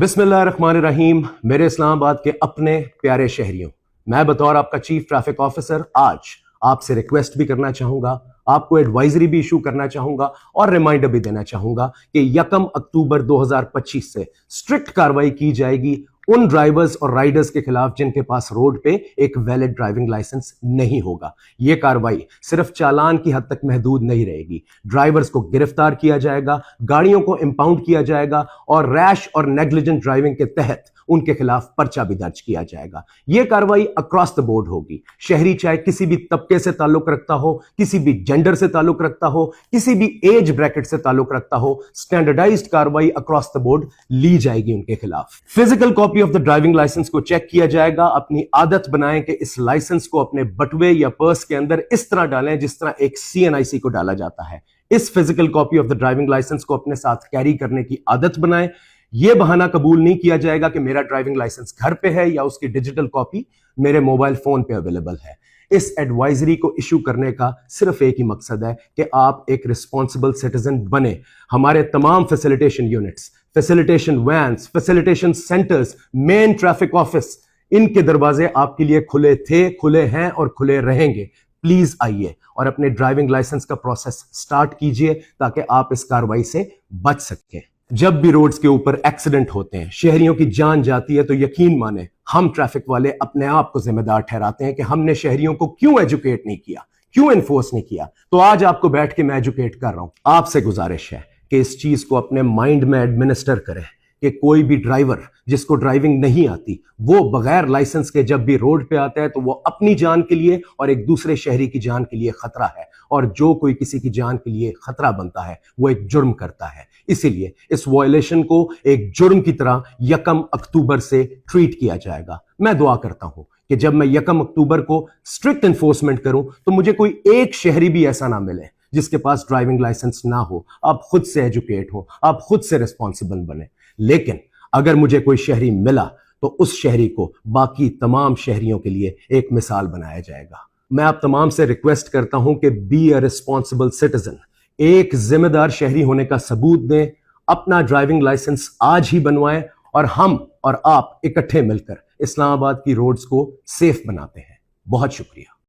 बिस्मिल्लाहिर्रहमानिर्रहीम। मेरे इस्लामाबाद के अपने प्यारे शहरियों, मैं बतौर आपका चीफ ट्रैफिक ऑफिसर आज आपसे रिक्वेस्ट भी करना चाहूंगा, आपको एडवाइजरी भी इशू करना चाहूंगा और रिमाइंडर भी देना चाहूंगा कि 1 अक्टूबर 2025 से स्ट्रिक्ट कार्रवाई की जाएगी उन ड्राइवर्स और राइडर्स के खिलाफ जिनके पास रोड पे एक वैलिड ड्राइविंग लाइसेंस नहीं होगा। यह कार्रवाई सिर्फ चालान की हद तक महदूद नहीं रहेगी। ड्राइवर्स को गिरफ्तार किया जाएगा, गाड़ियों को इंपाउंड किया जाएगा और रैश और नेग्लिजेंट ड्राइविंग के तहत उनके खिलाफ पर्चा भी दर्ज किया जाएगा। यह कार्रवाई अक्रॉस द बोर्ड होगी। शहरी चाहे किसी भी तबके से ताल्लुक रखता हो, किसी भी जेंडर से ताल्लुक रखता हो, किसी भी एज ब्रैकेट से ताल्लुक रखता हो, स्टैंडर्डाइज्ड कार्रवाई अक्रॉस द बोर्ड ली जाएगी उनके खिलाफ। Physical copy of the driving license को चेक किया जाएगा। अपनी आदत बनाएं कि इस लाइसेंस को अपने बटुए या पर्स के अंदर इस तरह डालें जिस तरह एक CNIC को डाला जाता है। इस physical copy of the driving license को अपने साथ कैरी करने की आदत बनाएं। यह बहाना कबूल नहीं किया जाएगा कि मेरा ड्राइविंग लाइसेंस घर पे है या उसकी डिजिटल कॉपी मेरे मोबाइल फोन पे अवेलेबल है। इस एडवाइजरी को इशू करने का सिर्फ एक ही मकसद है कि आप एक रिस्पॉन्सिबल सिटीजन बने। हमारे तमाम facilitation units, facilitation vans, facilitation centres, main traffic office, इनके दरवाजे आपके लिए खुले थे, खुले हैं और खुले रहेंगे। प्लीज आइए और अपने ड्राइविंग लाइसेंस का प्रोसेस स्टार्ट कीजिए ताकि आप इस कार्रवाई से बच सकें। जब भी रोड्स के ऊपर एक्सीडेंट होते हैं, शहरियों की जान जाती है, तो यकीन माने हम ट्रैफिक वाले अपने आप को जिम्मेदार ठहराते हैं कि हमने शहरियों को क्यों एजुकेट नहीं किया, क्यों एनफोर्स नहीं किया। तो आज आपको बैठ के मैं एजुकेट कर रहा हूं। आपसे गुजारिश है कि इस चीज को अपने माइंड में एडमिनिस्टर करें कि कोई भी ड्राइवर जिसको ड्राइविंग नहीं आती वो बगैर लाइसेंस के जब भी रोड पे आता है तो वो अपनी जान के लिए और एक दूसरे शहरी की जान के लिए खतरा है, और जो कोई किसी की जान के लिए खतरा बनता है वो एक जुर्म करता है। इसीलिए इस वायलेशन को एक जुर्म की तरह 1 अक्टूबर से ट्रीट किया जाएगा। मैं दुआ करता हूं कि जब मैं 1 अक्टूबर को स्ट्रिक्ट एनफोर्समेंट करूं तो मुझे कोई एक शहरी भी ऐसा ना मिले जिसके पास ड्राइविंग लाइसेंस ना हो। आप खुद से एजुकेट हो, आप खुद से रिस्पॉन्सिबल बने। लेकिन अगर मुझे कोई शहरी मिला तो उस शहरी को बाकी तमाम शहरियों के लिए एक मिसाल बनाया जाएगा। मैं आप तमाम से रिक्वेस्ट करता हूं कि बी अ रिस्पॉन्सिबल सिटीजन, एक जिम्मेदार शहरी होने का सबूत दें, अपना ड्राइविंग लाइसेंस आज ही बनवाएं और हम और आप इकट्ठे मिलकर इस्लामाबाद की रोड्स को सेफ बनाते हैं। बहुत शुक्रिया।